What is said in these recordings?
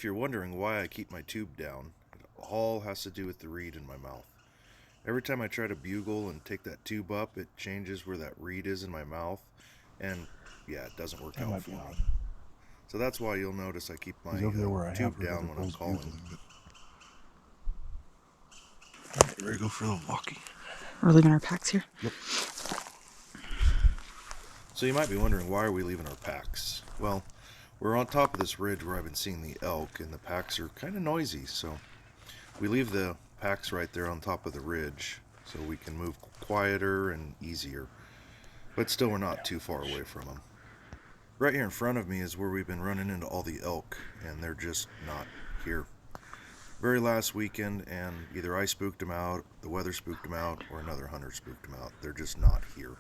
if you're wondering why I keep my tube down, it all has to do with the reed in my mouth. Every time I try to bugle and take that tube up, it changes where that reed is in my mouth, and yeah, it doesn't work That out might for be me. odd. So that's why you'll notice I keep my He's over there where I have tube heard other down when I'm bulls calling. bugling. All right, ready to go for a little walkie? We're leaving our packs here? Yep. So you might be wondering, why are we leaving our packs? Well, we're on top of this ridge where I've been seeing the elk, and the packs are kind of noisy, so we leave the packs right there on top of the ridge so we can move quieter and easier. But still, we're not too far away from them. Right here in front of me is where we've been running into all the elk, and they're just not here. Very last weekend, and either I spooked them out, the weather spooked them out, or another hunter spooked them out. They're just not here.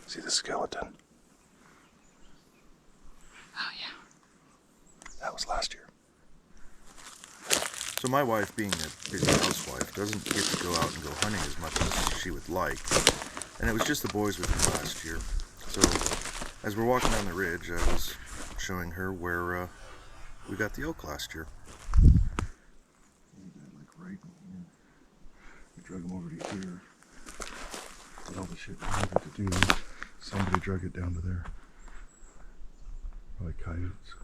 See the skeleton? Oh, yeah. That was last year. So my wife, being a busy housewife, doesn't get to go out and go hunting as much as she would like. And it was just the boys with me last year. So as we're walking down the ridge, I was showing her where we got the elk last year. Like right in here. We drug him over to here. Did all the shit we needed to do. Somebody drug it down to there. Probably coyotes.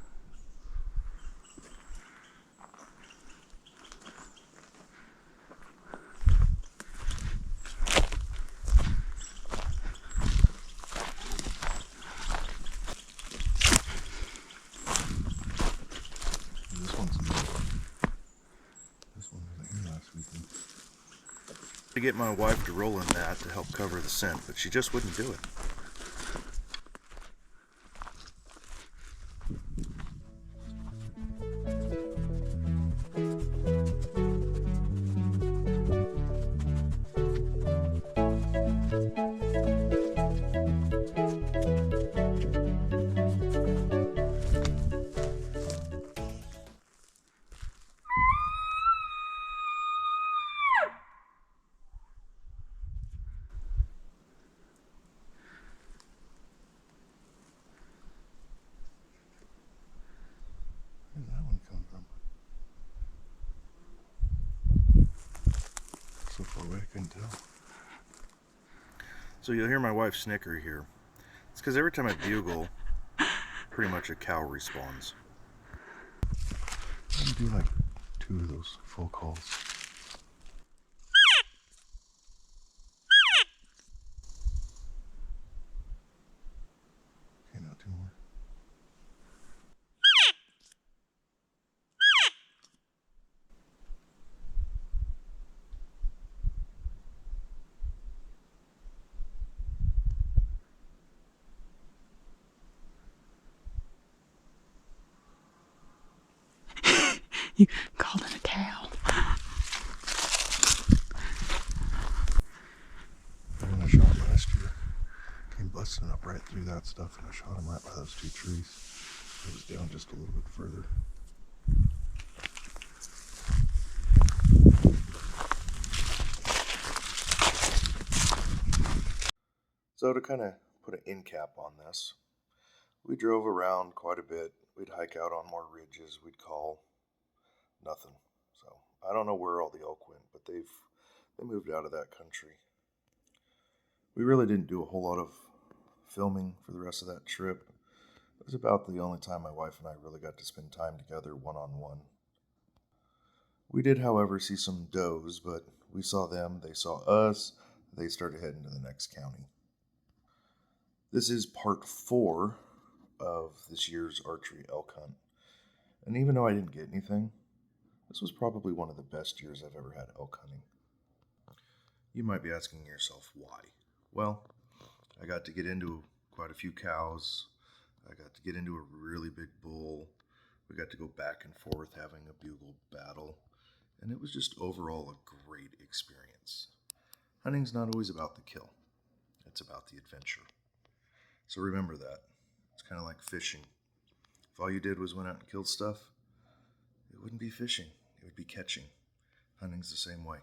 This one's new. This one wasn't here last weekend. To get my wife to roll in that to help cover the scent, but she just wouldn't do it. Where did that one come from? So far away I couldn't tell. So you'll hear my wife snicker here. It's because every time I bugle, pretty much a cow respawns. I can do like 2 of those full calls. Okay, now 2 more. You called it a cow. And I shot him last year. Came busting up right through that stuff, and I shot him right by those 2 trees. It was down just a little bit further. So to kind of put an end cap on this, we drove around quite a bit. We'd hike out on more ridges. We'd call. Nothing. So I don't know where all the elk went, but they moved out of that country. We really didn't do a whole lot of filming for the rest of that trip. It was about the only time my wife and I really got to spend time together one-on-one. We did, however, see some does, but we saw them, they saw us, they started heading to the next county. This is part 4 of this year's archery elk hunt. And even though I didn't get anything, this was probably one of the best years I've ever had elk hunting. You might be asking yourself why. Well, I got to get into quite a few cows. I got to get into a really big bull. We got to go back and forth having a bugle battle. And it was just overall a great experience. Hunting's not always about the kill. It's about the adventure. So remember that. It's kind of like fishing. If all you did was went out and killed stuff, it wouldn't be fishing. It We'd be catching. Hunting's the same way.